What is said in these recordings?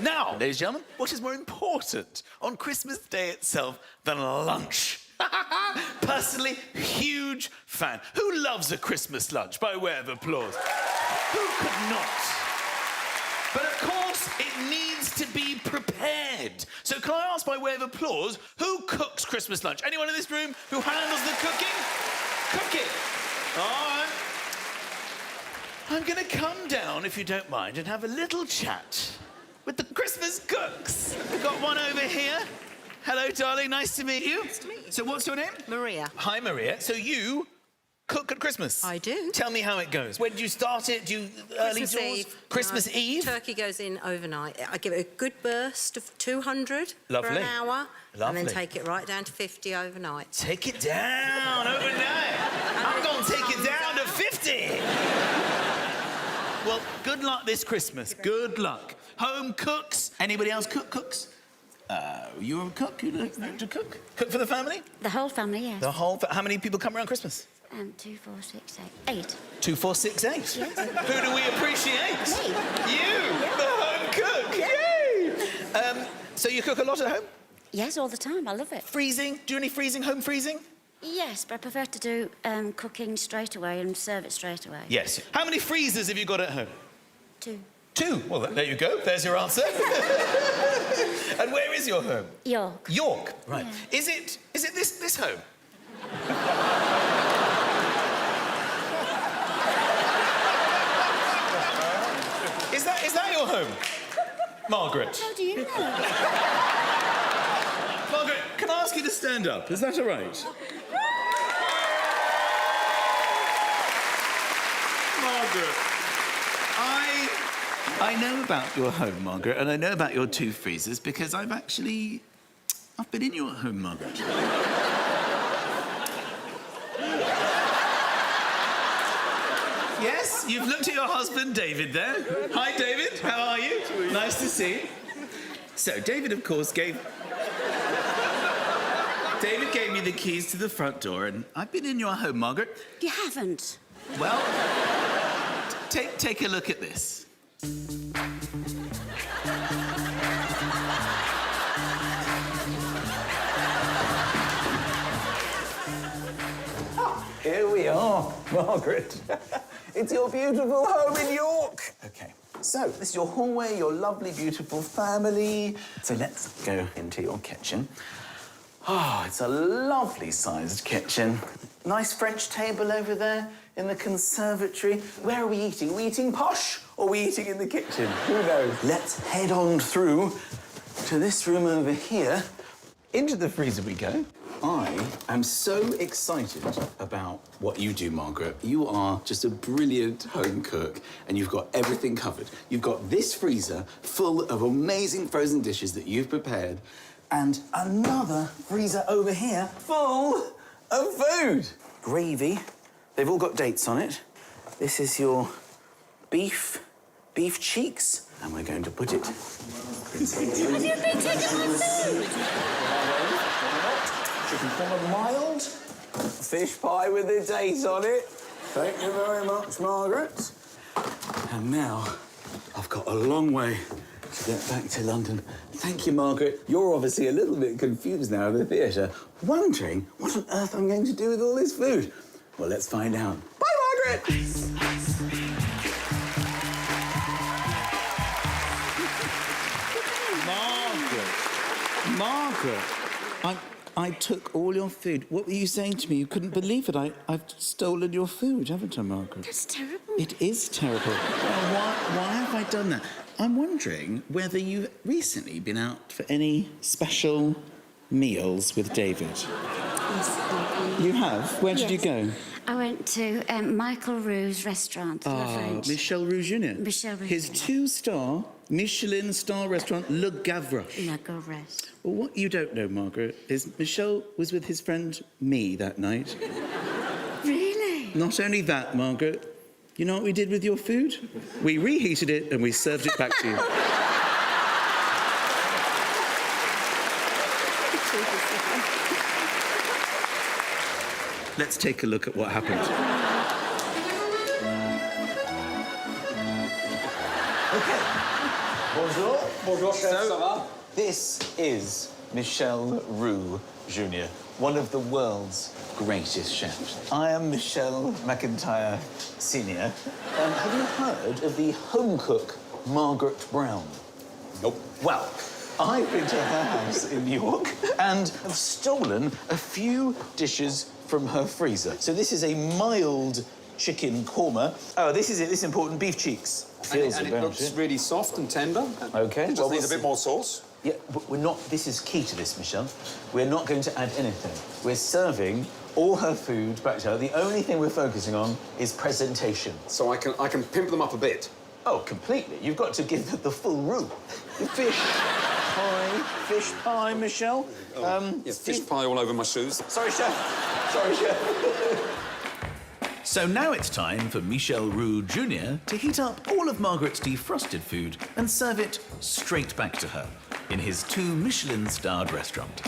Now, ladies and gentlemen, what is more important on Christmas Day itself than lunch? Personally, huge fan. Who loves a Christmas lunch, by way of applause? Who could not? But of course, it needs to be prepared. So can I ask, by way of applause, who cooks Christmas lunch? Anyone in this room who handles the cooking? Cooking. All right. I'm going to come down, if you don't mind, and have a little chat with the Christmas cooks. We've got one over here. Hello, darling. Nice to meet you. Nice to meet you. So what's your name? Maria. Hi, Maria. So you cook at Christmas? I do. Tell me how it goes. When do you start it? Do you early Christmas doors? Eve. Christmas Eve? Turkey goes in overnight. I give it a good burst of 200 Lovely. for an hour. Lovely. And then take it right down to 50 overnight. Take it down overnight. I'm going to take it down to 50. Well, good luck this Christmas. Good luck. Home cooks. Anybody else cooks? You're a cook? You like to cook? Cook for the family? The whole family, yes. The whole... How many people come around Christmas? 2, 4, 6, 8. 8. 2, 4, 6, 8. Yes. Who do we appreciate? Me. You, Yeah. the home cook. Yeah. Yay! So you cook a lot at home? Yes, all the time. I love it. Freezing? Do you any freezing, home freezing? Yes, but I prefer to do cooking straight away and serve it straight away. Yes. How many freezers have you got at home? 2. 2. Well, there you go. There's your answer. And where is your home? York. York. Right. Yeah. Is it this home? Is that your home? Margaret. How do you know? Margaret, can I ask you to stand up? Is that all right? Margaret, I know about your home, Margaret, and I know about your 2 freezers because I've been in your home, Margaret. Yes, you've looked at your husband, David, there. Hi, David. How are you? Nice to see you. So, David, of course, gave me the keys to the front door, and I've been in your home, Margaret. You haven't. Well, take a look at this. Here we are, Margaret. It's your beautiful home in York. OK, so this is your hallway, your lovely, beautiful family. So let's go into your kitchen. Oh, it's a lovely-sized kitchen. Nice French table over there in the conservatory. Where are we eating? Are we eating posh or are we eating in the kitchen? Who knows? Let's head on through to this room over here. Into the freezer we go. I am so excited about what you do, Margaret. You are just a brilliant home cook, and you've got everything covered. You've got this freezer full of amazing frozen dishes that you've prepared, and another freezer over here full of food. Gravy. They've all got dates on it. This is your beef cheeks, and we're going to put it... Have you been taking my food? Chicken from mild fish pie with a date on it. Thank you very much, Margaret. And now I've got a long way to get back to London. Thank you, Margaret. You're obviously a little bit confused now at the theatre, wondering what on earth I'm going to do with all this food. Well, let's find out. Bye, Margaret! Margaret, I took all your food. What were you saying to me? You couldn't believe it. I've stolen your food, haven't I, Margaret? That's terrible. It is terrible. Well, why have I done that? I'm wondering whether you've recently been out for any special meals with David. Yes. You have? Where did you go? I went to Michel Roux' restaurant. Oh, Michel Roux Jr. Michel Roux. His 2-star Michelin-starred restaurant, Le Gavre. Le Gavre. Well, what you don't know, Margaret, is Michel was with his friend me that night. Really? Not only that, Margaret, you know what we did with your food? We reheated it and we served it back to you. Let's take a look at what happened. OK. Bonjour. Bonjour, chef, ça va? This is Michel Roux Jr., one of the world's greatest chefs. I am Michel McIntyre Sr. Have you heard of the home cook Margaret Brown? Nope. Well, I've been to her house in New York and have stolen a few dishes from her freezer. So this is a mild chicken korma. Oh, this is it. This is important. Beef cheeks. And it looks really soft and tender. Okay. It just needs a bit more sauce. Yeah, but we're not. This is key to this, Michelle. We're not going to add anything. We're serving all her food back to her. The only thing we're focusing on is presentation. So I can pimp them up a bit. Oh, completely. You've got to give the full roux. Fish pie, Michelle. Yes, fish pie all over my shoes. Sorry, chef. Sorry, chef. So now it's time for Michel Roux Jr. to heat up all of Margaret's defrosted food and serve it straight back to her in his 2 Michelin-starred restaurant.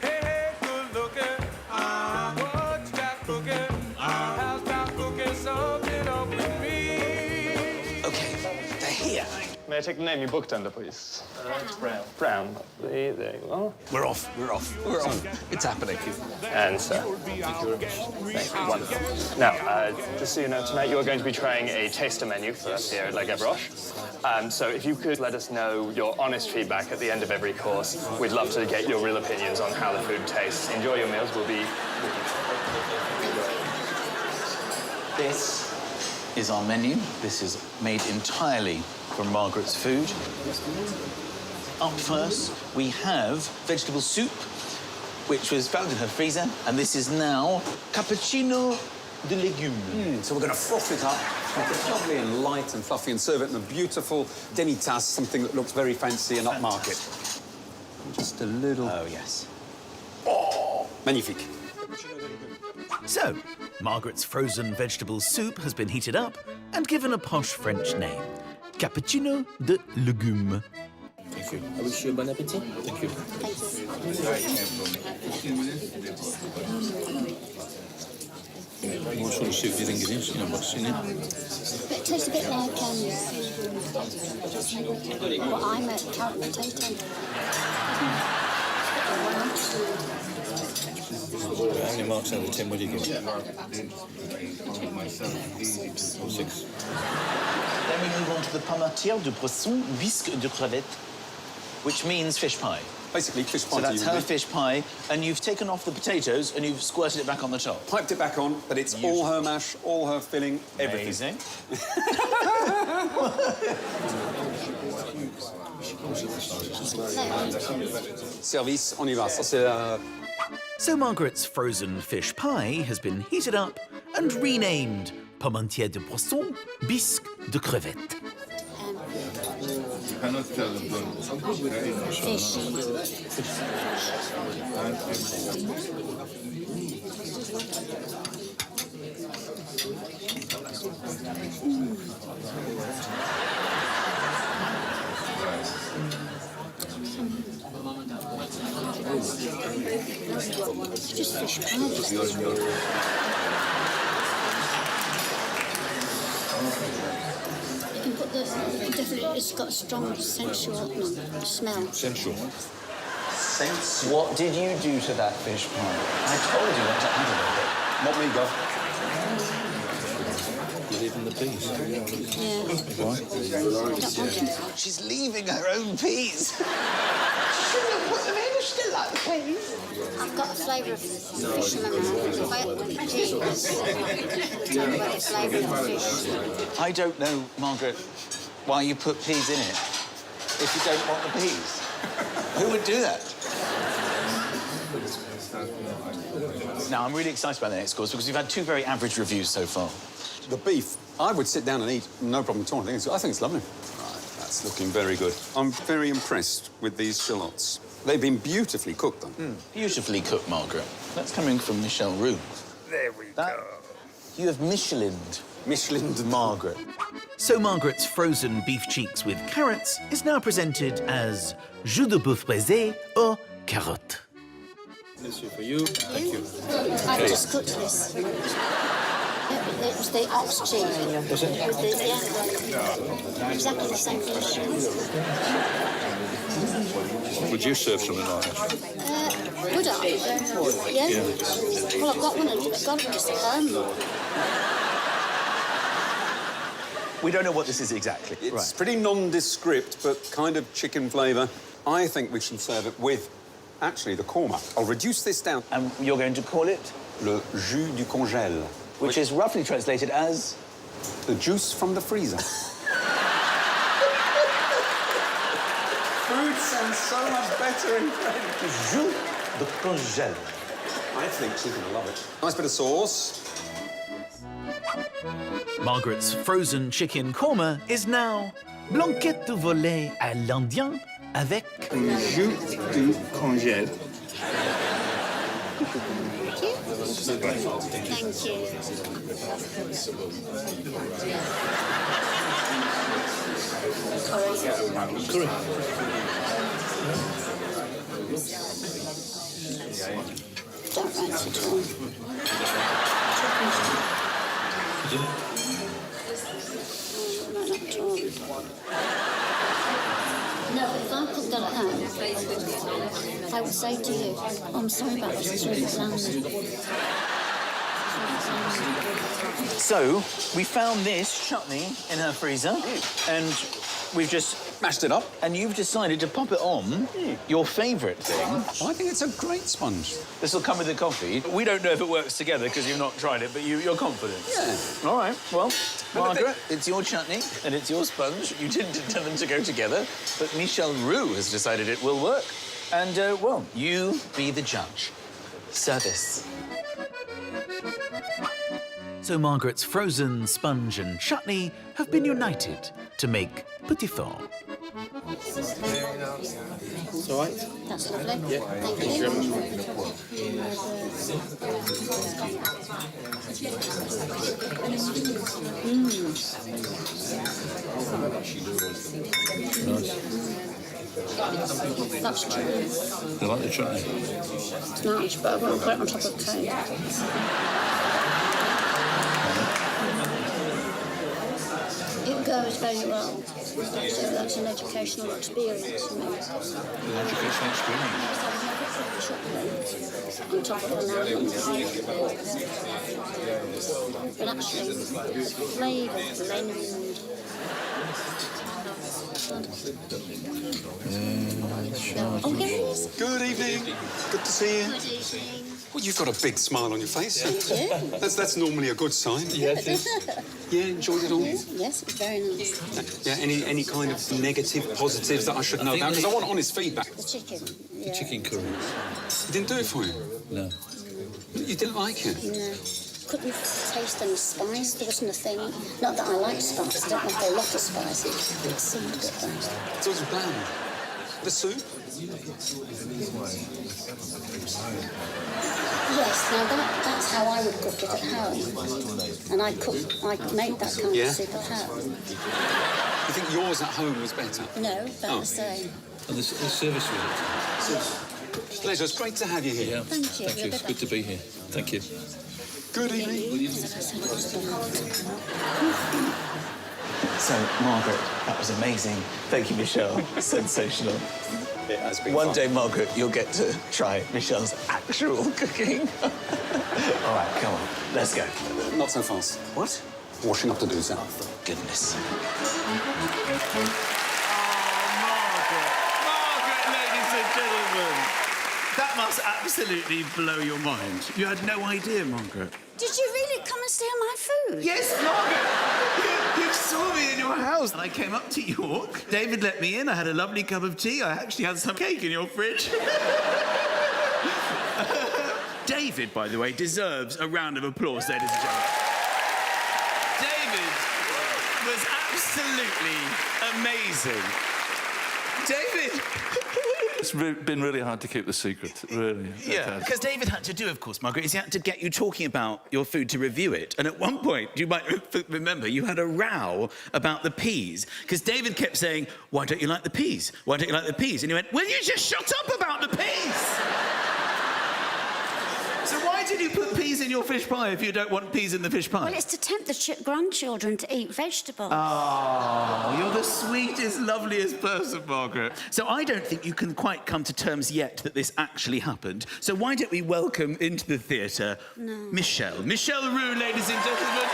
Hey, good looking, what you got cooking? How's about cooking something up with me? Okay, they're here. May I take the name you booked under, please? It's Brown. Brown. There you are. We're off. It's happening. And sir. Thank you very much. Thank you. Wonderful. Now, just so you know, tonight you are going to be trying a taster menu for us here at La Gavroche. So if you could let us know your honest feedback at the end of every course, we'd love to get your real opinions on how the food tastes. Enjoy your meals. We'll be... This is our menu. This is made entirely from Margaret's food. Up first, we have vegetable soup, which was found in her freezer, and this is now cappuccino de légumes. So we're going to froth it up, make it lovely and light and fluffy, and serve it in a beautiful demi-tasse, something that looks very fancy and upmarket. Just a little... Oh, yes. Oh, magnifique. So, Margaret's frozen vegetable soup has been heated up and given a posh French name, cappuccino de légumes. Thank you. I wish you a bon appétit. Thank you. What sort of soup do you think it is? You know, what's in it? It tastes a bit like what I'm at carrot potato. How many marks out of 10 would you give? 6. Then we move on to the pommatière de poisson bisque de crevette, which means fish pie. Basically, fish pie. So that's her fish pie, and you've taken off the potatoes and you've squirted it back on the top. Piped it back on, but it's all her mash, all her filling, everything. Service, on y va. Ça, c'est la... So Margaret's frozen fish pie has been heated up and renamed pommentière de poisson bisque de crevette. Fish. It's just fish pie. Definitely, it's got a strong sensual smell. Sensual. What did you do to that fish pie? I told you not to add it. Not me, Gov. You're leaving the peas. Yeah. Why? Don't want to. She's leaving her own peas. Shouldn't put them in. She didn't like the peas. I've got a flavour of fish in my mouth. If I eat peas, tell me about the flavour of the fish. I don't know, Margaret, why you put peas in it if you don't want the peas. Who would do that? Now, I'm really excited about the next course because we've had 2 very average reviews so far. The beef, I would sit down and eat, no problem at all. I think it's lovely. Right, that's looking very good. I'm very impressed with these shallots. They've been beautifully cooked, though. Beautifully cooked, Margaret. That's coming from Michel Roux. There we go. You have Michelin'd Margaret. So Margaret's frozen beef cheeks with carrots is now presented as jus de bœuf braisé or carotte. This is for you. Thank you. I've just cooked this. It was the ox cheese. Was it? Yeah. Exactly the same dish. Would you serve something like that? Would I? Yeah. Well, I've got one. I've got it just at home. We don't know what this is exactly. It's pretty nondescript, but kind of chicken flavour. I think we should serve it with, actually, the korma. I'll reduce this down. And you're going to call it? Le jus du congèle. Which is roughly translated as? The juice from the freezer. Food sounds so much better in French. Jus de congèle. I think she's going to love it. Nice bit of sauce. Margaret's frozen chicken korma is now blanquette de volaille à l'indien avec Jus du congèle. Thank you. Curry. Don't fancy at all. No, not at all. No, if I cooked that at home, I would say to you, oh, I'm sorry about this, it's really lousy. So, we found this chutney in her freezer, and we've just Mashed it up. And you've decided to pop it on your favourite thing. I think it's a great sponge. This will come with the coffee. We don't know if it works together because you've not tried it, but you're confident. Yeah. All right, well, Margaret, it's your chutney and it's your sponge. You didn't tell them to go together, but Michel Roux has decided it will work. And, well, you be the judge. Service. So Margaret's frozen sponge and chutney have been united to make petit four. It's all right? That's lovely. Yeah. Thank you. That's true. You like the chutney? It's nice, but I won't put it on top of cake. It goes very well. So that's an educational experience for me. An educational experience. On top of an lemon cake. But actually, flavour blend. Oh, here it is. Good evening. Good to see you. Good evening. Well, you've got a big smile on your face. Thank you. That's normally a good sign. Yes, yes. Yeah, enjoyed it all. Yes, it's very nice. Yeah, any kind of negative, positives that I should know about? Because I want honest feedback. The chicken. Yeah. Chicken curry. It didn't do it for you? No. You didn't like it? No. Couldn't taste any spice. There wasn't a thing. Not that I like spice. I don't like a lot of spice. It seemed a bit bland. So it was bland. The soup? Yes, now that's how I would cook it at home. And I make that kind Yeah? of soup at home. You think yours at home was better? No, about the same. And the service was it? Pleasure. It's great to have you here. Yeah. Thank you. Thank you. It's good to be here. Thank you. Good evening. So, Margaret, that was amazing. Thank you, Michelle. Sensational. It has been One fun. day, Margaret, you'll get to try Michelle's actual cooking. All right, come on, let's go. Not so fast. What? Washing up to do, sir. Goodness. Margaret, ladies and gentlemen. That must absolutely blow your mind. You had no idea, Margaret. Did you really come and steal my food? Yes, Margaret. You saw me in your house. And I came up to York. David let me in. I had a lovely cup of tea. I actually had some cake in your fridge. David, by the way, deserves a round of applause, ladies and gentlemen. David was absolutely amazing. David... It's been really hard to keep the secret, really. Yeah, because David had to do, of course, Margaret, is he had to get you talking about your food to review it. And at one point, you might remember, you had a row about the peas. Because David kept saying, why don't you like the peas? Why don't you like the peas? And you went, will you just shut up about the peas? So So why did you put peas in your fish pie if you don't want peas in the fish pie? Well, it's to tempt the grandchildren to eat vegetables. Oh, you're the sweetest, loveliest person, Margaret. So I don't think you can quite come to terms yet that this actually happened. So why don't we welcome into the theatre Michel Roux, ladies and gentlemen.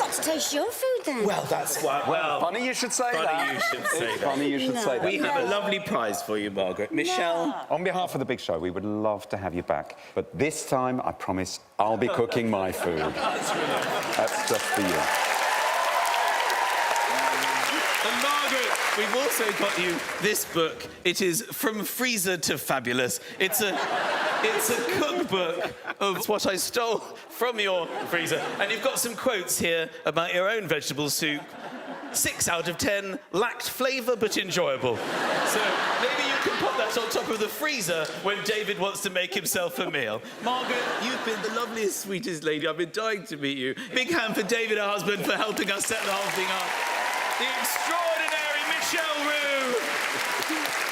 To taste your food then. Well, that's why. Well, Funny you should say that. funny you should say that. Funny you should say that. We have a lovely prize for you, Margaret. Michel. On behalf of the Big Show, we would love to have you back. But this time, I promise, I'll be cooking my food. That's just for you. And Margaret, we've also got you this book. It is From Freezer to Fabulous. It's a cookbook of what I stole from your freezer. And you've got some quotes here about your own vegetable soup. 6 out of 10 lacked flavour but enjoyable. So maybe you can put that on top of the freezer when David wants to make himself a meal. Margaret, you've been the loveliest, sweetest lady. I've been dying to meet you. Big hand for David, her husband, for helping us set the whole thing up. The extraordinary Michel Roux.